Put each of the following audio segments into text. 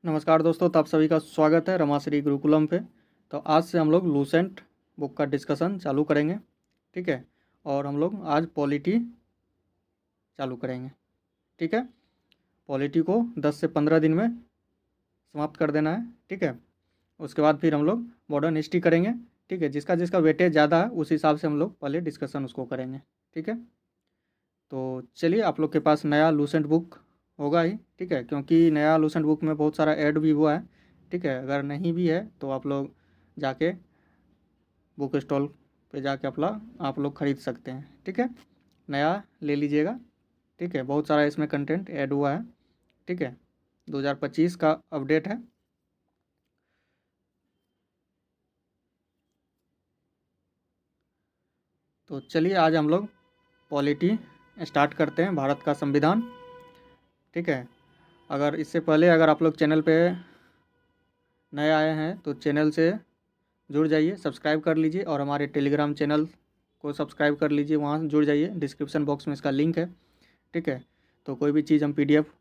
नमस्कार दोस्तों, तो आप सभी का स्वागत है रमाश्री गुरुकुलम पे। तो आज से हम लोग लूसेंट बुक का डिस्कशन चालू करेंगे। ठीक है। और हम लोग आज पॉलिटी चालू करेंगे। ठीक है। पॉलिटी को 10 से 15 दिन में समाप्त कर देना है। ठीक है। उसके बाद फिर हम लोग मॉडर्न हिस्ट्री करेंगे। ठीक है। जिसका जिसका वेटेज ज़्यादा है उस हिसाब से हम लोग पहले डिस्कशन उसको करेंगे। ठीक है। तो चलिए, आप लोग के पास नया लूसेंट बुक होगा ही। ठीक है। क्योंकि नया लूसेंट बुक में बहुत सारा ऐड भी हुआ है। ठीक है। अगर नहीं भी है तो आप लोग जाके बुक स्टॉल पे जाके अपना आप लोग ख़रीद सकते हैं। ठीक है। नया ले लीजिएगा। ठीक है। बहुत सारा इसमें कंटेंट ऐड हुआ है। ठीक है। 2025 का अपडेट है। तो चलिए, आज हम लोग पॉलिटी स्टार्ट करते हैं, भारत का संविधान। ठीक है। अगर इससे पहले अगर आप लोग चैनल पे नए आए हैं तो चैनल से जुड़ जाइए, सब्सक्राइब कर लीजिए और हमारे टेलीग्राम चैनल को सब्सक्राइब कर लीजिए, वहाँ जुड़ जाइए। डिस्क्रिप्शन बॉक्स में इसका लिंक है। ठीक है। तो कोई भी चीज़ हम पीडीएफ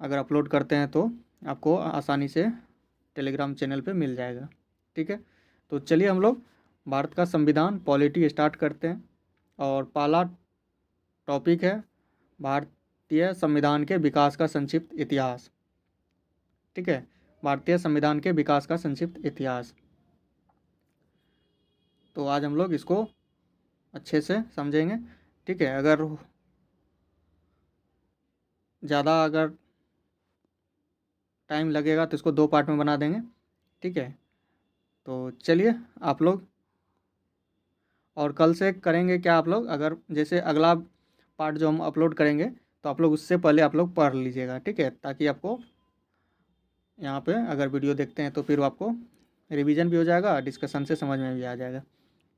अगर अपलोड करते हैं तो आपको आसानी से टेलीग्राम चैनल पे मिल जाएगा। ठीक है। तो चलिए, हम लोग भारत का संविधान पॉलिटी स्टार्ट करते हैं। और पहला टॉपिक है भारतीय संविधान के विकास का संक्षिप्त इतिहास। ठीक है। भारतीय संविधान के विकास का संक्षिप्त इतिहास। तो आज हम लोग इसको अच्छे से समझेंगे। ठीक है। अगर ज़्यादा अगर टाइम लगेगा तो इसको 2 पार्ट में बना देंगे। ठीक है। तो चलिए, आप लोग और कल से करेंगे क्या, आप लोग अगर जैसे अगला पार्ट जो हम अपलोड करेंगे तो आप लोग उससे पहले आप लोग पढ़ लीजिएगा। ठीक है। ताकि आपको यहाँ पे अगर वीडियो देखते हैं तो फिर आपको रिवीजन भी हो जाएगा, डिस्कशन से समझ में भी आ जाएगा।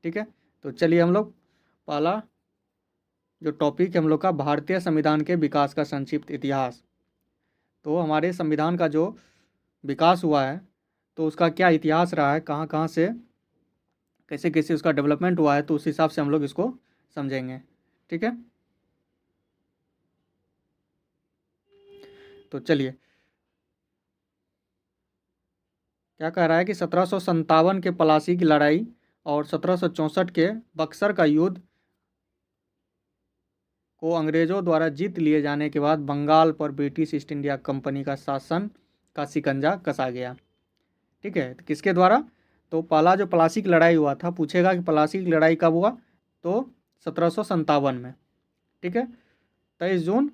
ठीक है। तो चलिए, हम लोग पहला जो टॉपिक है हम लोग का, भारतीय संविधान के विकास का संक्षिप्त इतिहास। तो हमारे संविधान का जो विकास हुआ है तो उसका क्या इतिहास रहा है, कहाँ कहाँ से कैसे कैसे उसका डेवलपमेंट हुआ है, तो उस हिसाब से हम लोग इसको समझेंगे। ठीक है। तो चलिए, क्या कह रहा है कि 1757 के पलासी की लड़ाई और 1764 के बक्सर का युद्ध को अंग्रेज़ों द्वारा जीत लिए जाने के बाद बंगाल पर ब्रिटिश ईस्ट इंडिया कंपनी का शासन का शिकंजा कसा गया। ठीक है। तो किसके द्वारा? तो पहला जो पलासी की लड़ाई हुआ था, पूछेगा कि पलासी की लड़ाई कब हुआ, तो 1757 में। ठीक है। 23 जून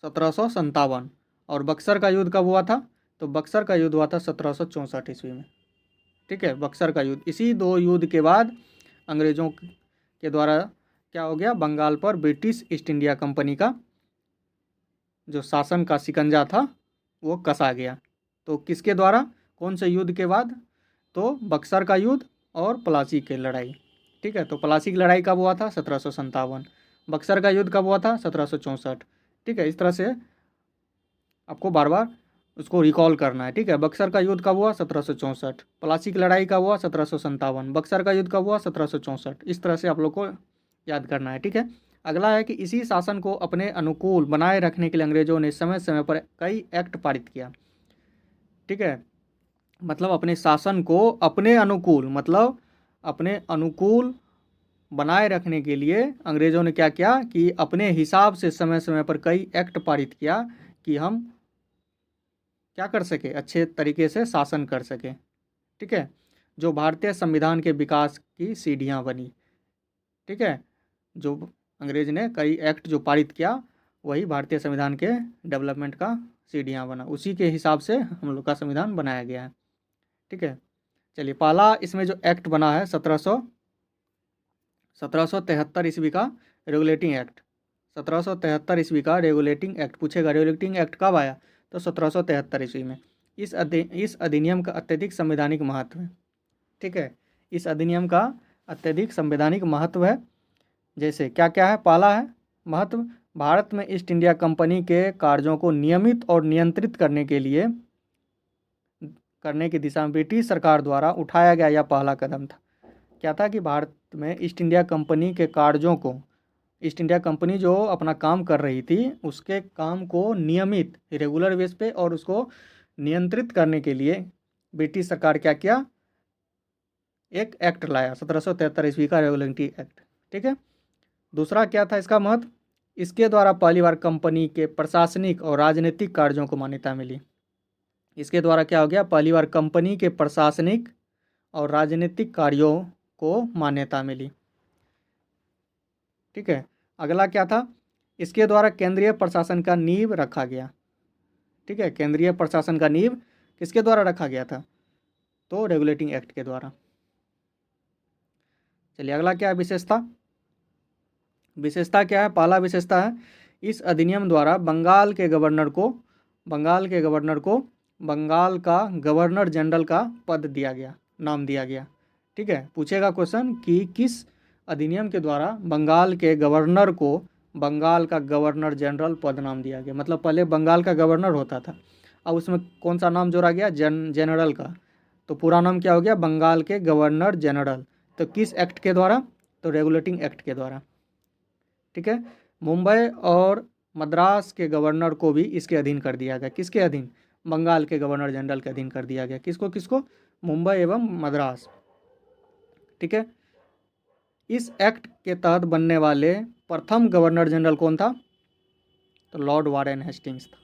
1757। और बक्सर का युद्ध कब हुआ था? तो बक्सर का युद्ध हुआ था 1764 ईस्वी में। ठीक है। बक्सर का युद्ध, इसी 2 युद्ध के बाद अंग्रेज़ों के द्वारा क्या हो गया, बंगाल पर ब्रिटिश ईस्ट इंडिया कंपनी का जो शासन का शिकंजा था वो कसा गया। तो किसके द्वारा, कौन से युद्ध के बाद? तो बक्सर का युद्ध और प्लासी की लड़ाई। ठीक है। तो प्लासी की लड़ाई कब हुआ था? 1757। बक्सर का युद्ध कब हुआ था? 1764। ठीक है। इस तरह से आपको बार बार उसको रिकॉल करना है। ठीक है। बक्सर का युद्ध कब हुआ? 1764। प्लासी की लड़ाई कब हुआ? 1757। बक्सर का युद्ध कब हुआ? 1764। इस तरह से आप लोग को याद करना है। ठीक है। अगला है कि इसी शासन को अपने अनुकूल बनाए रखने के लिए अंग्रेजों ने समय समय पर कई एक्ट पारित किया। ठीक है। मतलब अपने शासन को अपने अनुकूल, मतलब अपने अनुकूल बनाए रखने के लिए अंग्रेज़ों ने क्या किया कि अपने हिसाब से समय समय पर कई एक्ट पारित किया कि हम क्या कर सके, अच्छे तरीके से शासन कर सके। ठीक है। जो भारतीय संविधान के विकास की सीढ़ियाँ बनी। ठीक है। जो अंग्रेज ने कई एक्ट जो पारित किया वही भारतीय संविधान के डेवलपमेंट का सीढ़ियाँ बना, उसी के हिसाब से हम लोग का संविधान बनाया गया है। ठीक है। चलिए, पहला इसमें जो एक्ट बना है 1773 ईस्वी का रेगुलेटिंग एक्ट। 1773 ईस्वी का रेगुलेटिंग एक्ट पूछेगा, रेगुलेटिंग एक्ट कब आया? तो 1773 ईस्वी में। इस अधिनियम का अत्यधिक संवैधानिक महत्व है। ठीक है। इस अधिनियम का अत्यधिक संवैधानिक महत्व है। जैसे क्या क्या है? पहला है महत्व, भारत में ईस्ट इंडिया कंपनी के कार्यों को नियमित और नियंत्रित करने की दिशा में ब्रिटिश सरकार द्वारा उठाया गया यह पहला कदम था। क्या था कि भारत में ईस्ट इंडिया कंपनी के कार्यों को ईस्ट इंडिया कंपनी जो अपना काम कर रही थी उसके काम को नियमित रेगुलर बेस पे और उसको नियंत्रित करने के लिए ब्रिटिश सरकार क्या किया, एक एक्ट लाया 1773 ईस्वी का रेगुलेटरी एक्ट। ठीक है। दूसरा क्या था इसका महत्व, इसके द्वारा पहली बार कंपनी के प्रशासनिक और राजनीतिक कार्यों को मान्यता मिली। इसके द्वारा क्या हो गया, पहली बार कंपनी के प्रशासनिक और राजनीतिक कार्यों को मान्यता मिली। ठीक है। अगला क्या था, इसके द्वारा केंद्रीय प्रशासन का नींव रखा गया। ठीक है, केंद्रीय प्रशासन का नींव किसके द्वारा रखा गया था, तो रेगुलेटिंग एक्ट के द्वारा। चलिए अगला क्या है, विशेषता। विशेषता क्या है, पहला विशेषता है इस अधिनियम द्वारा बंगाल के गवर्नर को बंगाल का गवर्नर जनरल का पद दिया गया, नाम दिया गया। ठीक है, पूछेगा क्वेश्चन कि किस अधिनियम के द्वारा बंगाल के गवर्नर को बंगाल का गवर्नर जनरल पद नाम दिया गया। मतलब पहले बंगाल का गवर्नर होता था, अब उसमें कौन सा नाम जोड़ा गया, जनरल का। तो पूरा नाम क्या हो गया, बंगाल के गवर्नर जनरल। तो किस एक्ट के द्वारा, तो रेगुलेटिंग एक्ट के द्वारा। ठीक है। मुंबई और मद्रास के गवर्नर को भी इसके अधीन कर दिया गया। किसके अधीन, बंगाल के गवर्नर जनरल के अधीन कर दिया गया। किसको किसको, मुंबई एवं मद्रास। ठीक है। इस एक्ट के तहत बनने वाले प्रथम गवर्नर जनरल कौन था, तो लॉर्ड वारेन हेस्टिंग्स था।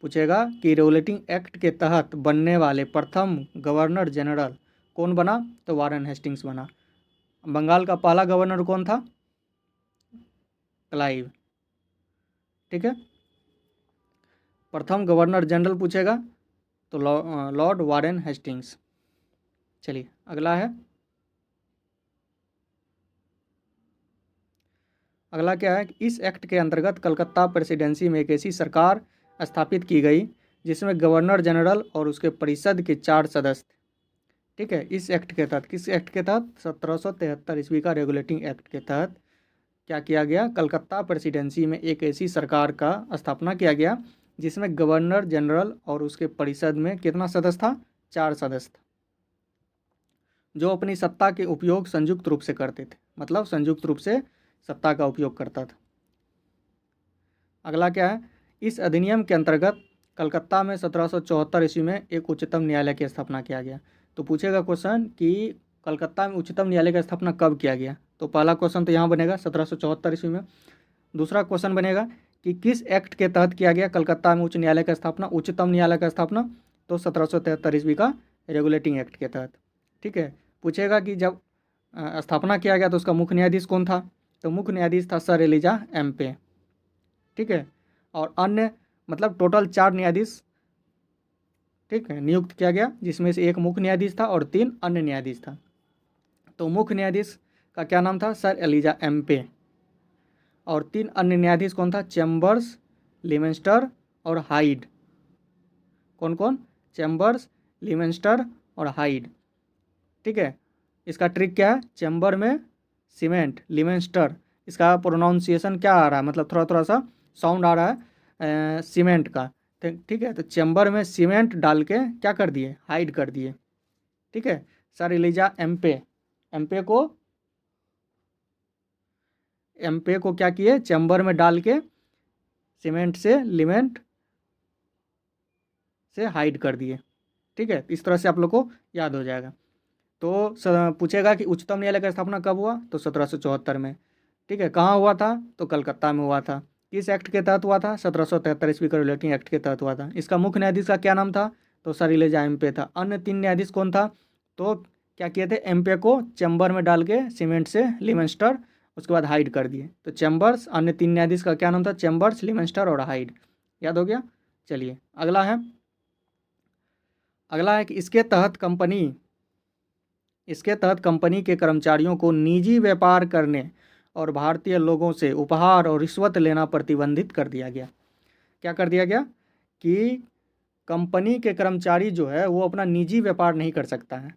पूछेगा कि रेगुलेटिंग एक्ट के तहत बनने वाले प्रथम गवर्नर जनरल कौन बना, तो वारेन हेस्टिंग्स बना। बंगाल का पहला गवर्नर कौन था, क्लाइव। ठीक है। प्रथम गवर्नर जनरल पूछेगा तो लॉर्ड वारेन हेस्टिंग्स। चलिए अगला है, अगला क्या है, इस एक्ट के अंतर्गत कलकत्ता प्रेसिडेंसी में एक ऐसी सरकार स्थापित की गई जिसमें गवर्नर जनरल और उसके परिषद के 4 सदस्य थे। ठीक है। इस एक्ट के तहत, किस एक्ट के तहत, 1773 ईस्वी का रेगुलेटिंग एक्ट के तहत क्या किया गया, कलकत्ता प्रेसिडेंसी में एक ऐसी सरकार का स्थापना किया गया जिसमें गवर्नर जनरल और उसके परिषद में कितना सदस्य था, 4 सदस्य था, जो अपनी सत्ता के उपयोग संयुक्त रूप से करते थे। मतलब संयुक्त रूप से सत्ता का उपयोग करता था। अगला क्या है, इस अधिनियम के अंतर्गत कलकत्ता में 1774 ईस्वी में एक उच्चतम न्यायालय की स्थापना किया गया। तो पूछेगा क्वेश्चन कि कलकत्ता में उच्चतम न्यायालय की स्थापना कब किया गया, तो पहला क्वेश्चन तो यहाँ बनेगा 1774 ईस्वी में। दूसरा क्वेश्चन बनेगा कि किस एक्ट के तहत किया गया कलकत्ता में उच्च न्यायालय का स्थापना, उच्चतम न्यायालय का स्थापना, तो 1773 ईस्वी का रेगुलेटिंग एक्ट के तहत। ठीक है। पूछेगा कि जब स्थापना किया गया तो उसका मुख्य न्यायाधीश कौन था, तो मुख्य न्यायाधीश था सर एलिजा एम्पे। ठीक है। और अन्य मतलब टोटल 4 न्यायाधीश, ठीक है, नियुक्त किया गया, जिसमें से एक मुख्य न्यायाधीश था और 3 अन्य न्यायाधीश था। तो मुख्य न्यायाधीश का क्या नाम था, सर एलिजा एम्पे। और 3 अन्य न्यायाधीश कौन था, चैम्बर्स, लिमेंस्टर और हाइड। कौन कौन, चैम्बर्स, लिमेंस्टर और हाइड। ठीक है। इसका ट्रिक क्या है, चैम्बर में सीमेंट, लिमेंस्टर, इसका प्रोनाउंसिएशन क्या आ रहा है, मतलब थोड़ा थोड़ा सा साउंड आ रहा है सीमेंट का। ठीक है। तो चैम्बर में सीमेंट डाल के क्या कर दिए, हाइड कर दिए। ठीक है। सर एलिजा एम्पे, एम्पे को क्या किए, चैम्बर में डाल के सीमेंट से, लिमेंट से हाइड कर दिए। ठीक है। इस तरह से आप लोग को याद हो जाएगा। तो पूछेगा कि उच्चतम न्यायालय का स्थापना कब हुआ, तो 1774 में। ठीक है। कहाँ हुआ था, तो कलकत्ता में हुआ था। किस एक्ट के तहत हुआ था, 1773 ईस्वी का रेगुलेटिंग एक्ट के तहत हुआ था। इसका मुख्य न्यायाधीश का क्या नाम था, तो सर एलिजा एम्पे था। अन्य 3 न्यायाधीश कौन था, तो क्या किए थे, एम्पे को चैम्बर में डाल के सीमेंट से, लिमेंस्टर, उसके बाद हाइड कर दिए। तो चैम्बर्स, अन्य 3 न्यायाधीश का क्या नाम था, चैम्बर्स, लिमेंस्टर और हाइड। याद हो गया। चलिए अगला है, अगला है कि इसके तहत कंपनी के कर्मचारियों को निजी व्यापार करने और भारतीय लोगों से उपहार और रिश्वत लेना प्रतिबंधित कर दिया गया। क्या कर दिया गया कि कंपनी के कर्मचारी जो है वो अपना निजी व्यापार नहीं कर सकता है।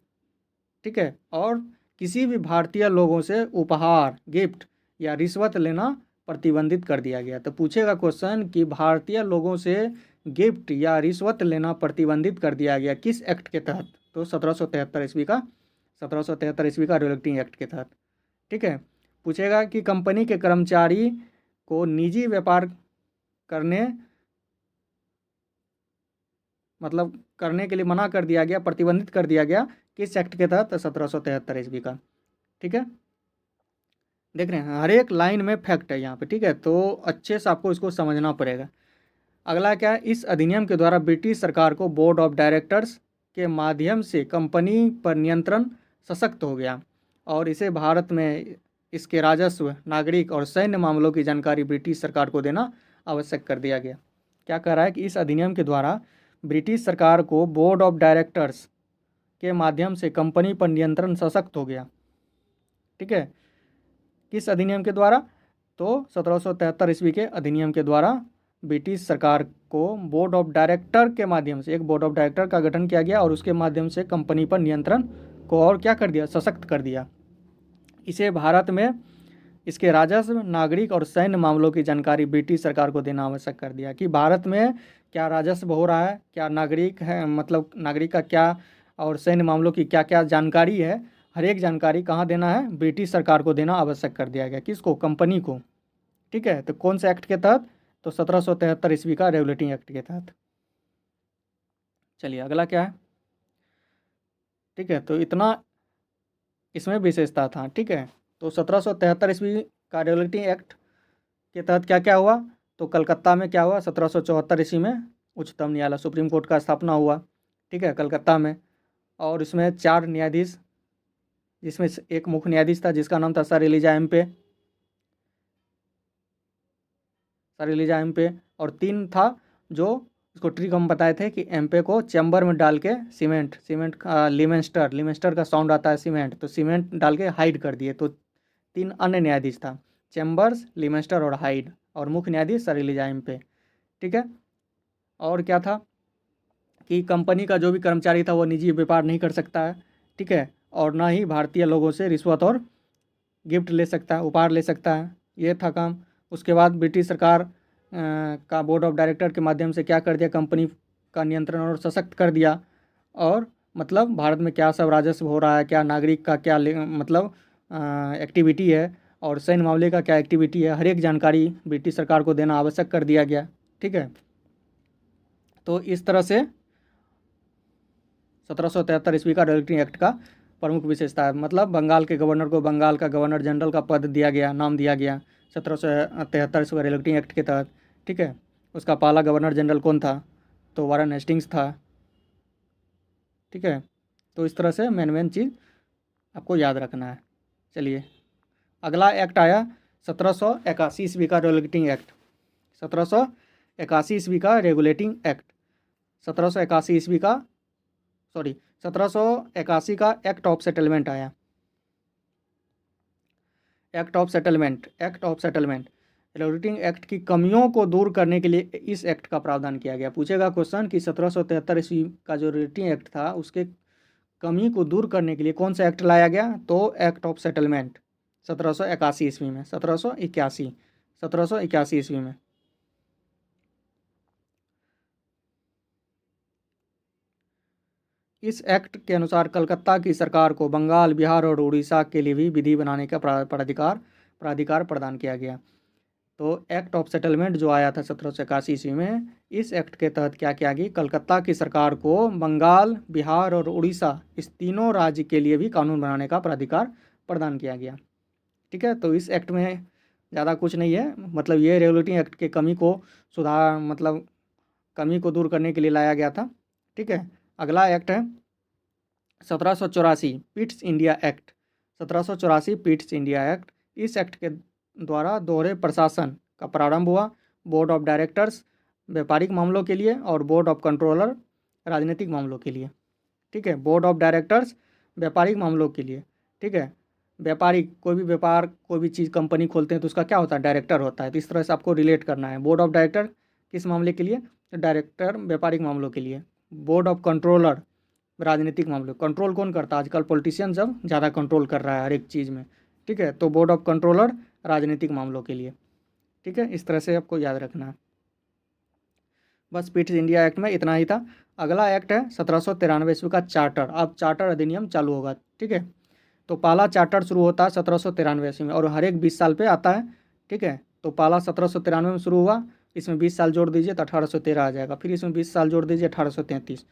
ठीक है। और किसी भी भारतीय लोगों से उपहार, गिफ्ट या रिश्वत लेना प्रतिबंधित कर दिया गया। तो पूछेगा क्वेश्चन कि भारतीय लोगों से गिफ्ट या रिश्वत लेना प्रतिबंधित कर दिया गया किस एक्ट के तहत, तो 1773 ईस्वी का रेगुलेटिंग एक्ट के तहत। ठीक है। पूछेगा कि कंपनी के कर्मचारी को निजी व्यापार करने मतलब करने के लिए मना कर दिया गया, प्रतिबंधित कर दिया गया किस एक्ट के तहत? 1773 ईस्वी का। ठीक है, देख रहे हैं हर एक लाइन में फैक्ट है यहाँ पे। ठीक है, तो अच्छे से आपको इसको समझना पड़ेगा। अगला क्या है? इस अधिनियम के द्वारा ब्रिटिश सरकार को बोर्ड ऑफ डायरेक्टर्स के माध्यम से कंपनी पर नियंत्रण सशक्त हो गया और इसे भारत में इसके राजस्व, नागरिक और सैन्य मामलों की जानकारी ब्रिटिश सरकार को देना आवश्यक कर दिया गया। क्या कह रहा है कि इस अधिनियम के द्वारा ब्रिटिश सरकार को बोर्ड ऑफ डायरेक्टर्स के माध्यम से कंपनी पर नियंत्रण सशक्त हो गया। ठीक है, किस अधिनियम के द्वारा? तो 1773 ईस्वी के अधिनियम के द्वारा ब्रिटिश सरकार को बोर्ड ऑफ डायरेक्टर के माध्यम से एक बोर्ड ऑफ डायरेक्टर का गठन किया गया और उसके माध्यम से कंपनी पर नियंत्रण को और क्या कर दिया? सशक्त कर दिया। इसे भारत में इसके राजस्व, नागरिक और सैन्य मामलों की जानकारी ब्रिटिश सरकार को देना आवश्यक कर दिया कि भारत में क्या राजस्व हो रहा है, क्या नागरिक है, मतलब नागरिक का क्या और सैन्य मामलों की क्या क्या जानकारी है, हर एक जानकारी कहाँ देना है? ब्रिटिश सरकार को देना आवश्यक कर दिया गया। किसको? कंपनी को। ठीक है, तो कौन से एक्ट के तहत? तो 1773 ईस्वी का रेगुलेटिंग एक्ट के तहत। चलिए अगला क्या है? ठीक है, तो इतना इसमें विशेषता था। ठीक है, तो 1773 ईस्वी का रेगुलेटिंग एक्ट के तहत क्या क्या हुआ? तो कलकत्ता में क्या हुआ? 1774 ईस्वी में उच्चतम न्यायालय, सुप्रीम कोर्ट का स्थापना हुआ। ठीक है, कलकत्ता में। और इसमें 4 न्यायाधीश, जिसमें से एक मुख्य न्यायाधीश था जिसका नाम था सर एलिजा एम्पे, और 3 था जो इसको ट्रिक हम बताए थे कि एम्पे को चैम्बर में डाल के सीमेंट का लिमेंस्टर का साउंड आता है सीमेंट, तो सीमेंट डाल के हाइड कर दिए। तो 3 अन्य न्यायाधीश था, चैम्बर्स, लिमेंस्टर और हाइड, और मुख्य न्यायाधीश सर एलिजा एम्पे। ठीक है, और क्या था कि कंपनी का जो भी कर्मचारी था वो निजी व्यापार नहीं कर सकता है। ठीक है, और ना ही भारतीय लोगों से रिश्वत और गिफ्ट ले सकता है, उपहार ले सकता है, ये था काम। उसके बाद ब्रिटिश सरकार का बोर्ड ऑफ डायरेक्टर के माध्यम से क्या कर दिया? कंपनी का नियंत्रण और सशक्त कर दिया। और मतलब भारत में क्या सब राजस्व हो रहा है, क्या नागरिक का क्या मतलब एक्टिविटी है, और सैन्य मामले का क्या एक्टिविटी है, हर एक जानकारी ब्रिटिश सरकार को देना आवश्यक कर दिया गया। ठीक है, तो इस तरह से 1773 ईस्वी का रेगुलेटिंग एक्ट का प्रमुख विशेषता है। मतलब बंगाल के गवर्नर को बंगाल का गवर्नर जनरल का पद दिया गया, नाम दिया गया 1773 ईस्वी रेगुलेटिंग एक्ट के तहत। ठीक है, उसका पहला गवर्नर जनरल कौन था? तो वारन हेस्टिंग्स था। ठीक है, तो इस तरह से मेन चीज़ आपको याद रखना है। चलिए अगला एक्ट आया 1781 ईस्वी का रेगुलेटिंग एक्ट। 1781 ईस्वी का रेगुलेटिंग एक्ट, 1781 ईस्वी का 1781 का एक्ट ऑफ सेटलमेंट आया। Act of settlement regulating act की कमियों को दूर करने के लिए इस एक्ट का प्रावधान किया गया। पूछेगा क्वेश्चन कि 1773 ईस्वी का जो रेगुलेटिंग एक्ट था उसके कमी को दूर करने के लिए कौन सा एक्ट लाया गया? तो एक्ट ऑफ सेटलमेंट 1781 ईस्वी में, 1781 ईस्वी में। इस एक्ट के अनुसार कलकत्ता की सरकार को बंगाल, बिहार और उड़ीसा के लिए भी विधि बनाने का प्राधिकार प्रदान किया गया। तो एक्ट ऑफ सेटलमेंट जो आया था 1781 ईस्वी में, इस एक्ट के तहत क्या किया गया? कलकत्ता की सरकार को बंगाल, बिहार और उड़ीसा इस तीनों राज्य के लिए भी कानून बनाने का प्राधिकार प्रदान किया गया। ठीक है, तो इस एक्ट में ज़्यादा कुछ नहीं है, मतलब ये रेगुलेटिंग एक्ट के कमी को कमी को दूर करने के लिए लाया गया था। ठीक है, अगला एक्ट है 1784 Pitt's India act. 1784 Pitt's India act, इस एक्ट के द्वारा दोहरे प्रशासन का प्रारंभ हुआ। बोर्ड ऑफ डायरेक्टर्स व्यापारिक मामलों के लिए और बोर्ड ऑफ कंट्रोलर राजनीतिक मामलों के लिए। ठीक है, बोर्ड ऑफ डायरेक्टर्स व्यापारिक मामलों के लिए। ठीक है, व्यापारिक कोई भी चीज़ कंपनी खोलते हैं तो उसका क्या होता है? डायरेक्टर होता है। तो इस तरह से आपको रिलेट करना है। बोर्ड ऑफ डायरेक्टर किस मामले के लिए? तो डायरेक्टर व्यापारिक मामलों के लिए। बोर्ड ऑफ कंट्रोलर राजनीतिक मामले, कंट्रोल कौन करता है? आजकल पॉलिटिशियन सब ज़्यादा कंट्रोल कर रहा है हर एक चीज़ में। ठीक है, तो बोर्ड ऑफ कंट्रोलर राजनीतिक मामलों के लिए। ठीक है, इस तरह से आपको याद रखना है। बस पिट्स इंडिया एक्ट में इतना ही था। अगला एक्ट है 1793 ईस्वी का चार्टर। अब चार्टर अधिनियम चालू होगा। ठीक है, तो पहला चार्टर शुरू होता है 1793 ईस्वी में और हर एक 20 साल पे आता है। ठीक है, तो पहला 1793 में शुरू हुआ, इसमें 20 साल जोड़ दीजिए तो 1813 आ जाएगा, फिर इसमें 20 साल जोड़ दीजिए 1833।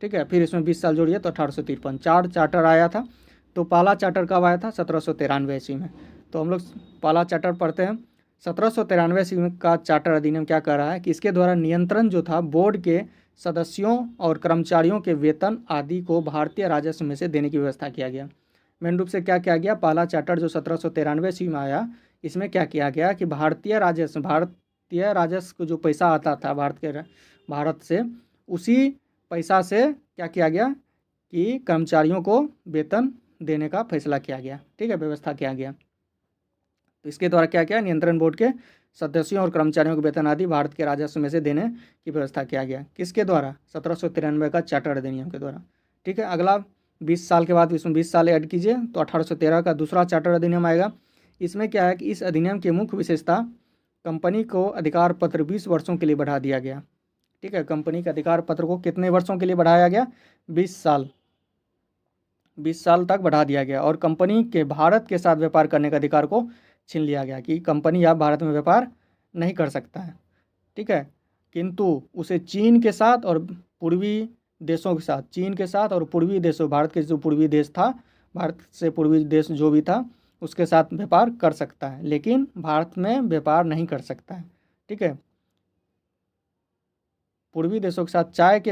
ठीक है, फिर इसमें 20 साल जोड़िए तो 1853। 4 चार्टर आया था। तो पहला चार्टर कब आया था? 1793 ईस्वी में। तो हम लोग पहला चार्टर पढ़ते हैं। 1793 ईस्वी का चार्टर अधिनियम क्या कह रहा है कि इसके द्वारा नियंत्रण जो था बोर्ड के सदस्यों और कर्मचारियों के वेतन आदि को भारतीय राजस्व में से देने की व्यवस्था किया गया। मेन रूप से क्या किया गया? पहला चार्टर जो 1793 ईस्वी में आया, इसमें क्या किया गया कि भारतीय राजस्व को जो पैसा आता था भारत से, उसी पैसा से क्या किया गया कि कर्मचारियों को वेतन देने का फैसला किया गया। ठीक है, व्यवस्था किया गया। तो इसके द्वारा क्या किया? नियंत्रण बोर्ड के सदस्यों और कर्मचारियों को वेतन आदि भारत के राजस्व में से देने की व्यवस्था किया गया। किसके द्वारा? 1793 का चार्टर अधिनियम के द्वारा। ठीक है, अगला 20 साल के बाद इसमें 20 साल ऐड कीजिए तो 1813 का दूसरा चार्टर अधिनियम आएगा। इसमें क्या है कि इस अधिनियम की मुख्य विशेषता, कंपनी को अधिकार पत्र 20 वर्षों के लिए बढ़ा दिया गया। ठीक है, कंपनी के अधिकार पत्र को कितने वर्षों के लिए बढ़ाया गया? 20 साल तक बढ़ा दिया गया। और कंपनी के भारत के साथ व्यापार करने का अधिकार को छीन लिया गया कि कंपनी आप भारत में व्यापार नहीं कर सकता है। ठीक है, किंतु उसे चीन के साथ और पूर्वी देशों के साथ, चीन के साथ और पूर्वी देशों, भारत के जो पूर्वी देश था, भारत से पूर्वी देश जो भी था उसके साथ व्यापार कर सकता है, लेकिन भारत में व्यापार नहीं कर सकता है। ठीक है, पूर्वी देशों के साथ चाय के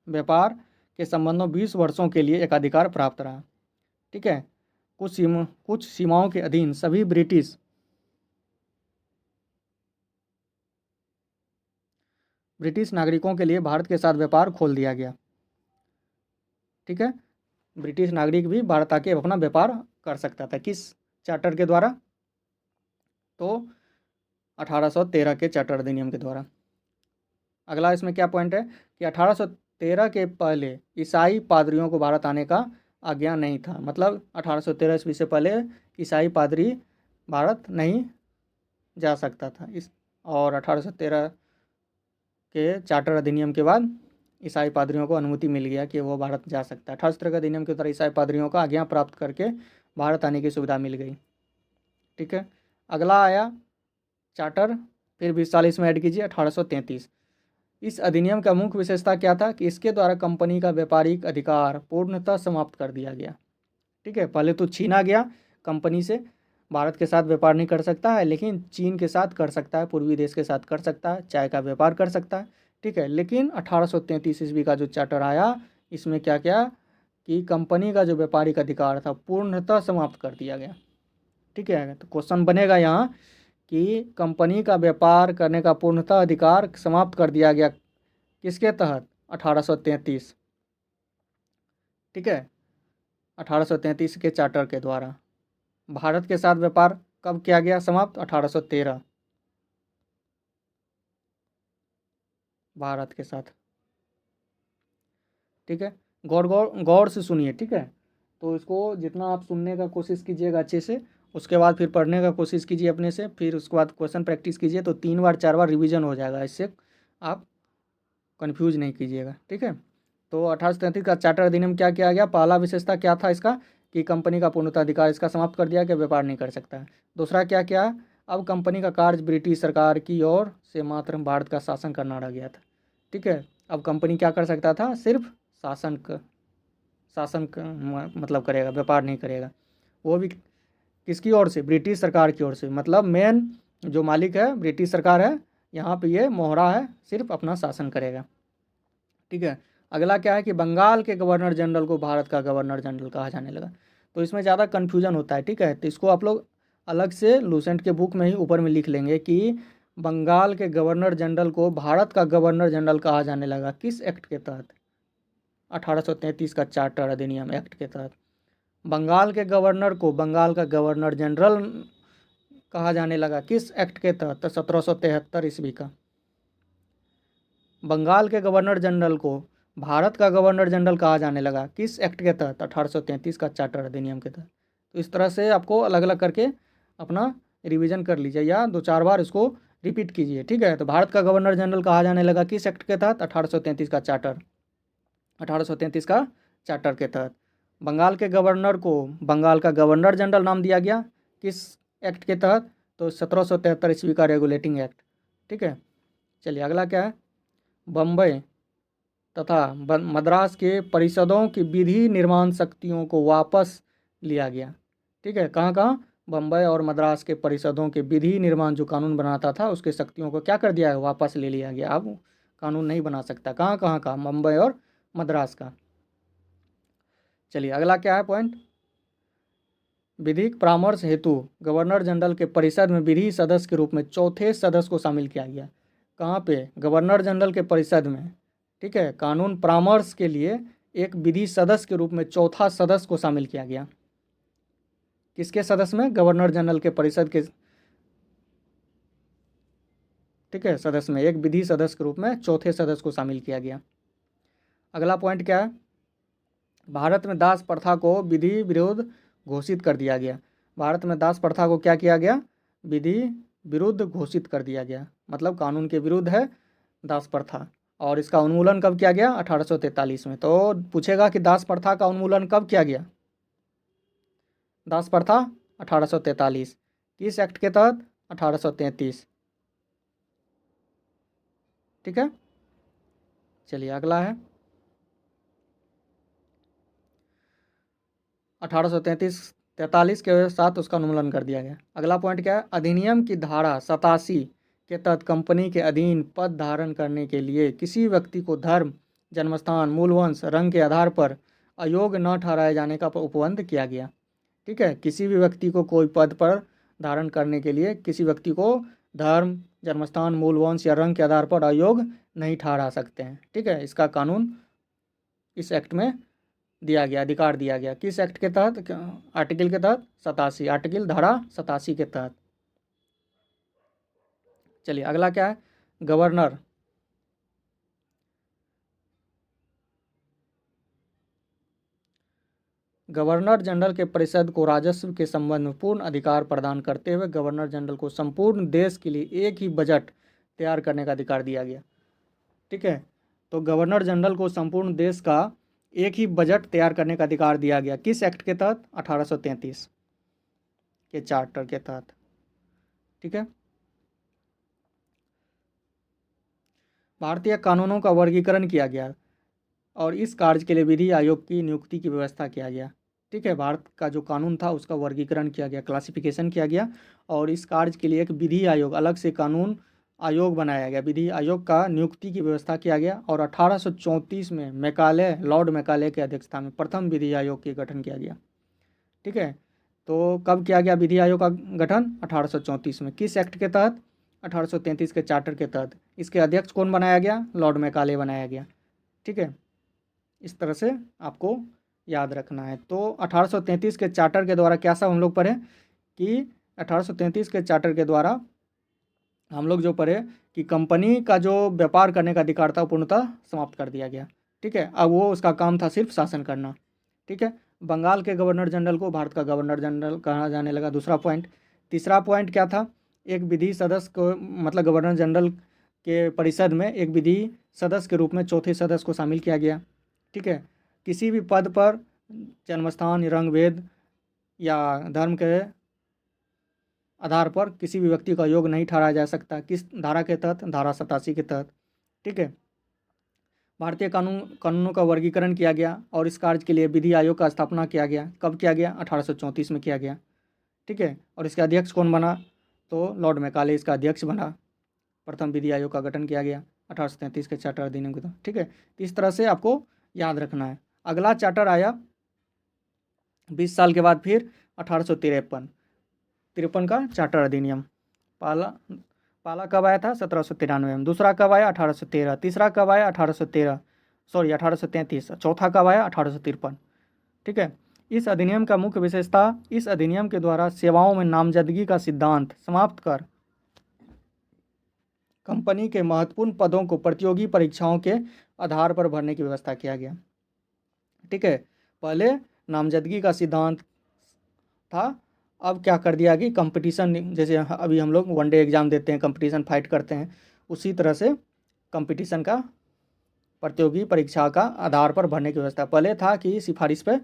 व्यापार के संबंधों 20 वर्षों के लिए एक अधिकार प्राप्त रहा। ठीक है, कुछ सीमाओं के अधीन सभी ब्रिटिश नागरिकों के लिए भारत के साथ व्यापार खोल दिया गया। ठीक है, ब्रिटिश नागरिक भी भारत आके अपना व्यापार कर सकता था। किस चार्टर के द्वारा? तो 1813 के चार्टर अधिनियम के द्वारा। अगला इसमें क्या पॉइंट है कि 1813 के पहले ईसाई पादरियों को भारत आने का आज्ञा नहीं था। मतलब 1813 ईस्वी से पहले ईसाई पादरी भारत नहीं जा सकता था। और 1813 के चार्टर अधिनियम के बाद ईसाई पादरियों को अनुमति मिल गया कि वो भारत जा सकता है। 1813 के अधिनियम के द्वारा ईसाई पादरियों को आज्ञा प्राप्त करके भारत आने की सुविधा मिल गई। ठीक है, अगला आया चार्टर, फिर 20 साल इसमें ऐड कीजिए 1833। इस अधिनियम का मुख्य विशेषता क्या था कि इसके द्वारा कंपनी का व्यापारिक अधिकार पूर्णतः समाप्त कर दिया गया। ठीक है, पहले तो छीना गया, कंपनी से भारत के साथ व्यापार नहीं कर सकता है, लेकिन चीन के साथ कर सकता है, पूर्वी देश के साथ कर सकता है, चाय का व्यापार कर सकता है। ठीक है, लेकिन 1833 ईस्वी का जो चार्टर आया, इसमें क्या किया कि कंपनी का जो व्यापारिक अधिकार था पूर्णतः समाप्त कर दिया गया। ठीक है, तो क्वेश्चन बनेगा यहाँ कि कंपनी का व्यापार करने का पूर्णतः अधिकार समाप्त कर दिया गया किसके तहत? 1833। ठीक है, 1833 के चार्टर के द्वारा। भारत के साथ व्यापार कब किया गया समाप्त? 1813 भारत के साथ। ठीक है, गौर से सुनिए। ठीक है, तो इसको जितना आप सुनने का कोशिश कीजिएगा अच्छे से, उसके बाद फिर पढ़ने का कोशिश कीजिए अपने से, फिर उसके बाद क्वेश्चन प्रैक्टिस कीजिए, तो 3 बार 4 बार रिवीजन हो जाएगा, इससे आप कंफ्यूज नहीं कीजिएगा। ठीक है, तो 1833 का चार्टर अधिनियम क्या किया गया? पहला विशेषता क्या था इसका कि कंपनी का पूर्णतः अधिकार इसका समाप्त कर दिया कि व्यापार नहीं कर सकता है। दूसरा क्या किया? अब कंपनी का कार्य ब्रिटिश सरकार की ओर से मात्र भारत का शासन करना रह गया था। ठीक है, अब कंपनी क्या कर सकता था? सिर्फ शासन मतलब करेगा, व्यापार नहीं करेगा। वो भी किसकी ओर से? ब्रिटिश सरकार की ओर से। मतलब मेन जो मालिक है ब्रिटिश सरकार है, यहाँ पे ये मोहरा है, सिर्फ अपना शासन करेगा। ठीक है, अगला क्या है कि बंगाल के गवर्नर जनरल को भारत का गवर्नर जनरल कहा जाने लगा। तो इसमें ज़्यादा कन्फ्यूजन होता है। ठीक है, तो इसको आप लोग अलग से लूसेंट के बुक में ही ऊपर में लिख लेंगे कि बंगाल के गवर्नर जनरल को भारत का गवर्नर जनरल कहा जाने लगा। किस एक्ट के तहत? 1833 का चार्टर अधिनियम एक्ट के तहत बंगाल के गवर्नर को बंगाल का गवर्नर जनरल कहा जाने लगा। किस एक्ट के तहत? तो 1773 ईस्वी का। बंगाल के गवर्नर जनरल को भारत का गवर्नर जनरल कहा जाने लगा। किस एक्ट के तहत? 1833 का चार्टर अधिनियम के तहत। तो इस तरह से आपको अलग अलग करके अपना रिवीजन कर लीजिए या 2-4 बार इसको रिपीट कीजिए। ठीक है, तो भारत का गवर्नर जनरल कहा जाने लगा किस एक्ट के तहत? 1833 का चार्टर, 1833 का चार्टर के तहत। बंगाल के गवर्नर को बंगाल का गवर्नर जनरल नाम दिया गया किस एक्ट के तहत? तो 1773 ईस्वी का रेगुलेटिंग एक्ट। ठीक है, चलिए अगला क्या है? बम्बई तथा मद्रास के परिषदों की विधि निर्माण शक्तियों को वापस लिया गया। ठीक है, कहाँ कहाँ? बम्बई और मद्रास के परिषदों के विधि निर्माण जो कानून बनाता था उसके शक्तियों को क्या कर दिया है? वापस ले लिया गया। अब कानून नहीं बना सकता। कहाँ कहाँ का? मुंबई और मद्रास का। चलिए अगला क्या है पॉइंट? विधिक परामर्श हेतु गवर्नर जनरल के परिषद में विधि सदस्य के रूप में चौथे सदस्य को शामिल किया गया। कहाँ पे? गवर्नर जनरल के परिषद में। ठीक है, कानून परामर्श के लिए एक विधि सदस्य के रूप में चौथा सदस्य को शामिल किया गया। किसके सदस्य में? गवर्नर जनरल के परिषद के, ठीक है, सदस्य में एक विधि सदस्य के रूप में चौथे सदस्य को शामिल किया गया। अगला पॉइंट क्या है? भारत में दास प्रथा को विधि विरुद्ध घोषित कर दिया गया। भारत में दास प्रथा को क्या किया गया? विधि विरुद्ध घोषित कर दिया गया, मतलब कानून के विरुद्ध है दास प्रथा। और इसका उन्मूलन कब किया गया? 1843 में। तो पूछेगा कि दास प्रथा का उन्मूलन कब किया गया? दास प्रथा 1843। किस एक्ट के तहत? 1833। ठीक है, चलिए अगला है 1843 के साथ उसका उन्मूलन कर दिया गया। अगला पॉइंट क्या है? अधिनियम की धारा 87 के तहत कंपनी के अधीन पद धारण करने के लिए किसी व्यक्ति को धर्म, जन्मस्थान, मूलवंश, रंग के आधार पर अयोग्य न ठहराए जाने का उपबंध किया गया। ठीक है, किसी भी व्यक्ति को कोई पद पर धारण करने के लिए किसी व्यक्ति को धर्म, जन्मस्थान, मूलवंश या रंग के आधार पर अयोग्य नहीं ठहरा सकते हैं। ठीक है, इसका कानून इस एक्ट में दिया गया, अधिकार दिया गया। किस एक्ट के तहत? आर्टिकल के तहत 87, आर्टिकल धारा 87 के तहत। चलिए अगला क्या है? गवर्नर गवर्नर जनरल के परिषद को राजस्व के संबंध में पूर्ण अधिकार प्रदान करते हुए गवर्नर जनरल को संपूर्ण देश के लिए एक ही बजट तैयार करने का अधिकार दिया गया। ठीक है, तो गवर्नर जनरल को संपूर्ण देश का एक ही बजट तैयार करने का अधिकार दिया गया। किस एक्ट के तहत? 1833 के चार्टर के तहत। ठीक है, भारतीय कानूनों का वर्गीकरण किया गया और इस कार्य के लिए विधि आयोग की नियुक्ति की व्यवस्था किया गया। ठीक है, भारत का जो कानून था उसका वर्गीकरण किया गया, क्लासिफिकेशन किया गया और इस कार्य के लिए एक विधि आयोग, अलग से कानून आयोग बनाया गया। विधि आयोग का नियुक्ति की व्यवस्था किया गया और 1834 में मैकाले, लॉर्ड मैकाले के अध्यक्षता में प्रथम विधि आयोग के गठन किया गया। ठीक है, तो कब किया गया विधि आयोग का गठन? 1834 में। किस एक्ट के तहत? 1833 के चार्टर के तहत। इसके अध्यक्ष कौन बनाया गया? लॉर्ड मैकाले बनाया गया। ठीक है, इस तरह से आपको याद रखना है। तो 1833 के चार्टर के द्वारा क्या सब हम लोग पढ़े कि 1833 के चार्टर के द्वारा हम लोग जो पढ़े कि कंपनी का जो व्यापार करने का अधिकार था पूर्णतः समाप्त कर दिया गया। ठीक है, अब वो उसका काम था सिर्फ शासन करना। ठीक है, बंगाल के गवर्नर जनरल को भारत का गवर्नर जनरल कहा जाने लगा। दूसरा पॉइंट। तीसरा पॉइंट क्या था? एक विधि सदस्य को, मतलब गवर्नर जनरल के परिषद में एक विधि सदस्य के रूप में चौथे सदस्य को शामिल किया गया। ठीक है, किसी भी पद पर जन्मस्थान, रंग भेद या धर्म के आधार पर किसी भी व्यक्ति का योग्य नहीं ठहराया जा सकता। किस धारा के तहत? धारा 87 के तहत। ठीक है, भारतीय कानूनों का वर्गीकरण किया गया और इस कार्य के लिए विधि आयोग का स्थापना किया गया। कब किया गया? 1834 में किया गया। ठीक है, और इसके अध्यक्ष कौन बना? तो लॉर्ड मैकाले इसका अध्यक्ष बना। प्रथम विधि आयोग का गठन किया गया 1833 के चार्टर अधिनियम के तहत। ठीक है, इस तरह से आपको याद रखना है। अगला चार्टर आया 20 साल के बाद फिर 1853 का चार्टर अधिनियम। पहला कब आया था? 1793 में। दूसरा कब आया? 1813। तीसरा कब आया? 1833। चौथा कब आया? 1853। ठीक है, इस अधिनियम का मुख्य विशेषता, इस अधिनियम के द्वारा सेवाओं में नामजदगी का सिद्धांत समाप्त कर कंपनी के महत्वपूर्ण पदों को प्रतियोगी परीक्षाओं के आधार पर भरने की व्यवस्था किया गया। ठीक है, पहले नामजदगी का सिद्धांत था, अब क्या कर दिया कि कंपटीशन, जैसे अभी हम लोग वनडे एग्ज़ाम देते हैं, कंपटीशन फाइट करते हैं, उसी तरह से कंपटीशन का, प्रतियोगी परीक्षा का आधार पर भरने की व्यवस्था। पहले था कि सिफारिश पे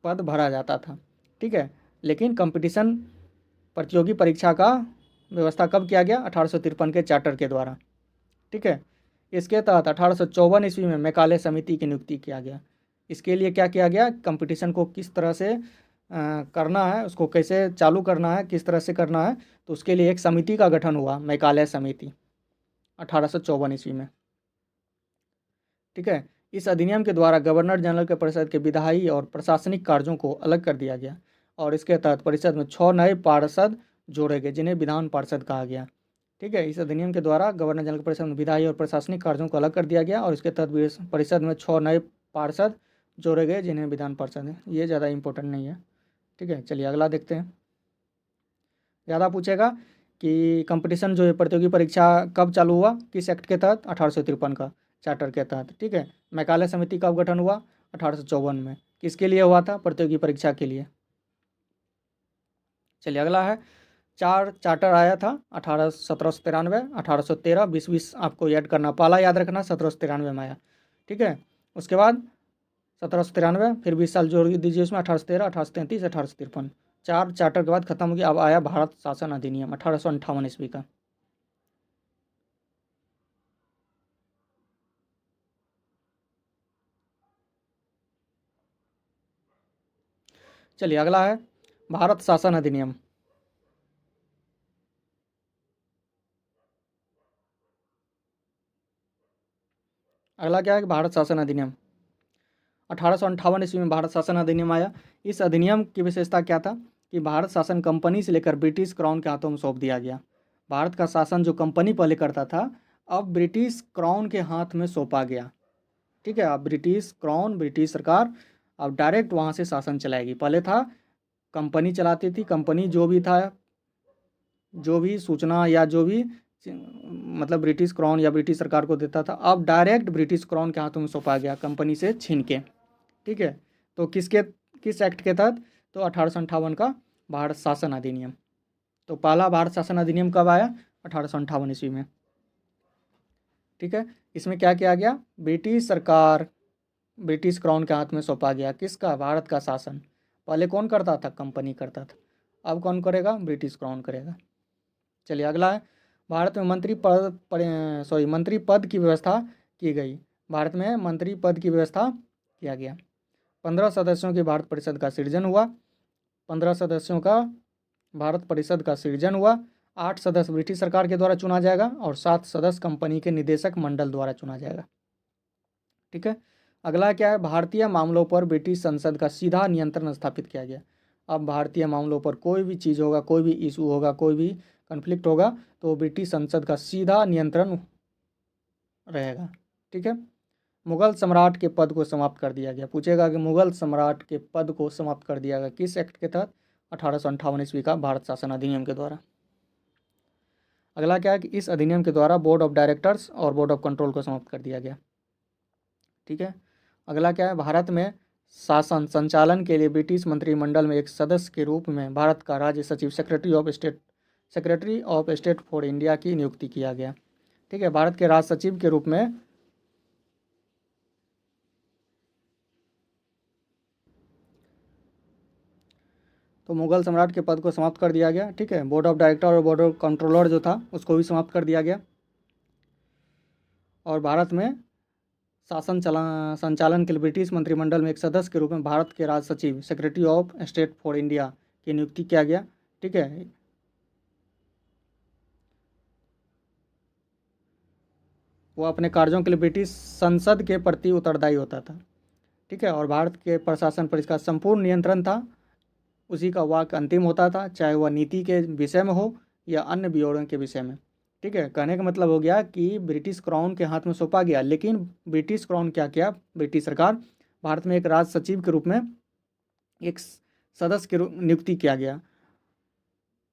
पद भरा जाता था। ठीक है, लेकिन कंपटीशन प्रतियोगी परीक्षा का व्यवस्था कब किया गया? 1853 के चार्टर के द्वारा। ठीक है, इसके तहत 1854 ईस्वी में मैकाले समिति की नियुक्ति किया गया। इसके लिए क्या किया गया? कंपटीशन को किस तरह से करना है, उसको कैसे चालू करना है, किस तरह से करना है, तो उसके लिए एक समिति का गठन हुआ, मैकाले समिति, 1854 ईस्वी में। ठीक है, इस अधिनियम के द्वारा गवर्नर जनरल के परिषद के विधायी और प्रशासनिक कार्यों को अलग कर दिया गया और इसके तहत परिषद में 6 नए पार्षद जोड़े गए, जिन्हें विधान पार्षद कहा गया। ठीक है, इस अधिनियम के द्वारा गवर्नर जनरल के परिषद में विधायी और प्रशासनिक कार्यों को अलग कर दिया गया और इसके तहत परिषद में 6 नए पार्षद जोड़े गए, जिन्हें विधान पार्षद है। ये ज़्यादा इंपॉर्टेंट नहीं है। ठीक है, चलिए अगला देखते हैं। ज़्यादा पूछेगा कि कंपटीशन जो है प्रतियोगी परीक्षा कब चालू हुआ, किस एक्ट के तहत? 1853 का चार्टर के तहत। ठीक है, मैकाले समिति कब गठन हुआ? 1854 में। किसके लिए हुआ था? प्रतियोगी परीक्षा के लिए। चलिए अगला है, 4 चार्टर आया था 1793, 1813, 20 आपको याद करना, पाला याद रखना 1793 में आया। ठीक है, उसके बाद 1793, फिर 20 साल जोड़ दीजिए उसमें, 1813, 1833, 1853। 4 चार्टर के बाद खत्म हो गया। अब आया भारत शासन अधिनियम 1858 ईस्वी का। चलिए अगला है भारत शासन अधिनियम। अगला क्या है? भारत शासन अधिनियम 1858 ईस्वी में भारत शासन अधिनियम आया। इस अधिनियम की विशेषता क्या था कि भारत शासन कंपनी से लेकर ब्रिटिश क्राउन के हाथों में सौंप दिया गया। भारत का शासन जो कंपनी पहले करता था, अब ब्रिटिश क्राउन के हाथ में सौंपा गया। ठीक है, अब ब्रिटिश क्राउन, ब्रिटिश सरकार अब डायरेक्ट वहाँ से शासन चलाएगी। पहले था कंपनी चलाती थी, कंपनी जो भी था, जो भी सूचना या जो भी मतलब ब्रिटिश क्राउन या ब्रिटिश सरकार को देता था, अब डायरेक्ट ब्रिटिश क्राउन के हाथों में सौंपा गया, कंपनी से छीन के। ठीक है, तो किस एक्ट के तहत? तो 1858 का भारत शासन अधिनियम। तो पहला भारत शासन अधिनियम कब आया? 1858 ईस्वी में। ठीक है, इसमें क्या किया गया? ब्रिटिश सरकार, ब्रिटिश क्राउन के हाथ में सौंपा गया। किसका? भारत का शासन। पहले कौन करता था? कंपनी करता था। अब कौन करेगा? ब्रिटिश क्राउन करेगा। चलिए अगला है, भारत में मंत्री पद की व्यवस्था की गई। भारत में मंत्री पद की व्यवस्था किया गया। 15 सदस्यों की भारत परिषद का सृजन हुआ। 15 सदस्यों का भारत परिषद का सृजन हुआ। 8 सदस्य ब्रिटिश सरकार के द्वारा चुना जाएगा और 7 सदस्य कंपनी के निदेशक मंडल द्वारा चुना जाएगा। ठीक है, अगला क्या है? भारतीय मामलों पर ब्रिटिश संसद का सीधा नियंत्रण स्थापित किया गया। अब भारतीय मामलों पर कोई भी चीज़ होगा, कोई भी इशू होगा, कोई भी कन्फ्लिक्ट होगा, तो ब्रिटिश संसद का सीधा नियंत्रण रहेगा। ठीक है, मुगल सम्राट के पद को समाप्त कर दिया गया। पूछेगा कि मुगल सम्राट के पद को समाप्त कर दिया गया किस एक्ट के तहत? 1858 ईस्वी का भारत शासन अधिनियम के द्वारा। अगला क्या है कि इस अधिनियम के द्वारा बोर्ड ऑफ डायरेक्टर्स और बोर्ड ऑफ कंट्रोल को समाप्त कर दिया गया। ठीक है, अगला क्या है? भारत में शासन संचालन के लिए ब्रिटिश मंत्रिमंडल में एक सदस्य के रूप में भारत का राज्य सचिव, secretary of state for India की नियुक्ति किया गया। ठीक है, भारत के राज सचिव के रूप में तो मुगल सम्राट के पद को समाप्त कर दिया गया। ठीक है, बोर्ड ऑफ डायरेक्टर और बोर्ड ऑफ कंट्रोलर जो था उसको भी समाप्त कर दिया गया और भारत में संचालन के लिए ब्रिटिश मंत्रिमंडल में एक सदस्य के रूप में भारत के राज सचिव, secretary of state for India की नियुक्ति किया गया। ठीक है, वो अपने कार्यों के लिए ब्रिटिश संसद के प्रति उत्तरदायी होता था। ठीक है, और भारत के प्रशासन पर इसका संपूर्ण नियंत्रण था। उसी का वाक अंतिम होता था, चाहे वह नीति के विषय में हो या अन्य विवरण के विषय में। ठीक है, कहने का मतलब हो गया कि ब्रिटिश क्राउन के हाथ में सौंपा गया, लेकिन ब्रिटिश क्राउन क्या किया? ब्रिटिश सरकार भारत में एक राज सचिव के रूप में एक सदस्य की नियुक्ति किया गया।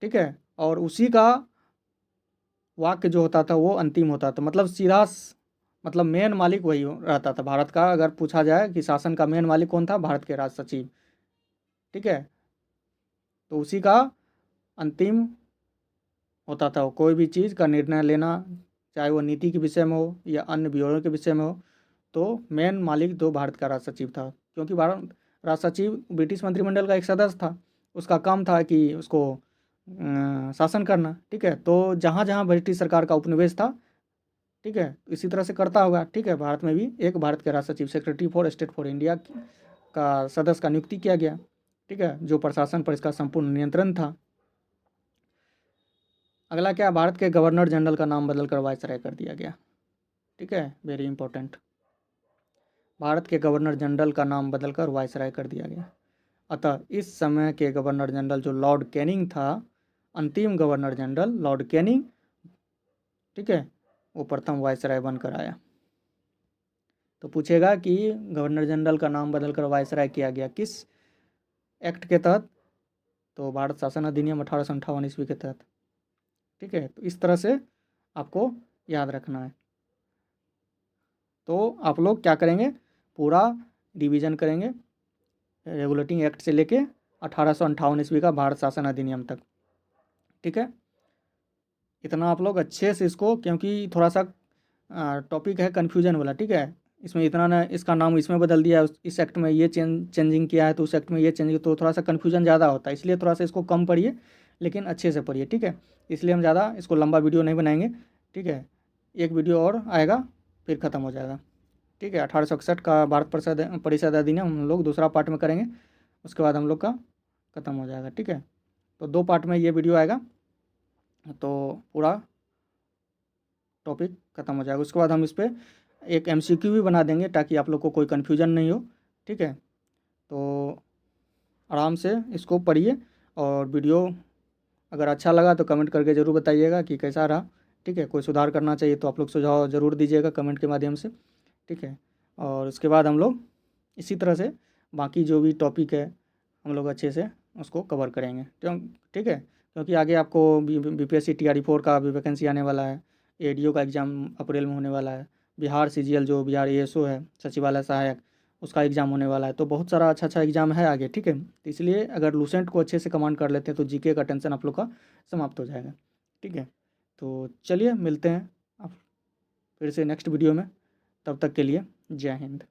ठीक है, और उसी का वाक्य जो होता था वो अंतिम होता था, मतलब सीधा मतलब मेन मालिक वही रहता था भारत का। अगर पूछा जाए कि शासन का मेन मालिक कौन था? भारत के राज सचिव। ठीक है, तो उसी का अंतिम होता था, कोई भी चीज़ का निर्णय लेना, चाहे वो नीति के विषय में हो या अन्य विवरण के विषय में हो, तो मेन मालिक तो भारत का राज सचिव था। क्योंकि भारत राज सचिव ब्रिटिश मंत्रिमंडल का एक सदस्य था, उसका काम था कि उसको शासन करना, ठीक है। तो जहाँ जहाँ ब्रिटिश सरकार का उपनिवेश था, ठीक है, इसी तरह से करता होगा, ठीक है। भारत में भी एक भारत के राज सचिव, secretary for state for India का सदस्य का नियुक्ति किया गया, ठीक है, जो प्रशासन पर इसका संपूर्ण नियंत्रण था। अगला क्या, भारत के गवर्नर जनरल का नाम बदलकर वायसराय कर दिया गया, ठीक है, वेरी इंपॉर्टेंट। भारत के गवर्नर जनरल का नाम बदलकर वायसराय कर दिया गया। अतः इस समय के गवर्नर जनरल जो लॉर्ड कैनिंग था, अंतिम गवर्नर जनरल लॉर्ड कैनिंग, ठीक है, वो प्रथम वायसराय बनकर आया। तो पूछेगा कि गवर्नर जनरल का नाम बदलकर वायसराय किया गया किस एक्ट के तहत, तो भारत शासन अधिनियम 1858 ईस्वी के तहत, ठीक है। तो इस तरह से आपको याद रखना है। तो आप लोग क्या करेंगे, पूरा रिवीजन करेंगे रेगुलेटिंग एक्ट से लेके 1858 ईस्वी का भारत शासन अधिनियम तक, ठीक है। इतना आप लोग अच्छे से इसको, क्योंकि थोड़ा सा टॉपिक है कन्फ्यूजन वाला, ठीक है। इसमें इतना ना, इसका नाम इसमें बदल दिया, इस एक्ट में ये चेंजिंग किया है, तो उस एक्ट में ये चेंजिंग, तो थोड़ा सा कन्फ्यूजन ज़्यादा होता है, इसलिए थोड़ा सा इसको कम पढ़िए, लेकिन अच्छे से पढ़िए, ठीक है। इसलिए हम ज़्यादा इसको लंबा वीडियो नहीं बनाएंगे, ठीक है। एक वीडियो और आएगा फिर ख़त्म हो जाएगा, ठीक है। 1861 का भारत परिषद अधिनियम हम लोग दूसरा पार्ट में करेंगे, उसके बाद हम लोग का ख़त्म हो जाएगा, ठीक है। तो 2 पार्ट में ये वीडियो आएगा, तो पूरा टॉपिक ख़त्म हो जाएगा। उसके बाद हम इस पर एक MCQ भी बना देंगे, ताकि आप लोग को कोई कन्फ्यूजन नहीं हो, ठीक है। तो आराम से इसको पढ़िए, और वीडियो अगर अच्छा लगा तो कमेंट करके ज़रूर बताइएगा कि कैसा रहा, ठीक है। कोई सुधार करना चाहिए तो आप लोग सुझाव ज़रूर दीजिएगा कमेंट के माध्यम से, ठीक है। और उसके बाद हम लोग इसी तरह से बाकी जो भी टॉपिक है हम लोग अच्छे से उसको कवर करेंगे, ठीक है। क्योंकि आगे आपको BPSC TRE 4 का भी वैकेंसी आने वाला है, ADO का एग्ज़ाम अप्रैल में होने वाला है, बिहार CGL जो बिहार ASO है सचिवालय सहायक, उसका एग्ज़ाम होने वाला है। तो बहुत सारा अच्छा एग्ज़ाम है आगे, ठीक है। तो इसलिए अगर लूसेंट को अच्छे से कमांड कर लेते हैं तो GK का टेंशन आप लोग का समाप्त हो जाएगा, ठीक है। तो चलिए मिलते हैं आप फिर से नेक्स्ट वीडियो में, तब तक के लिए जय हिंद।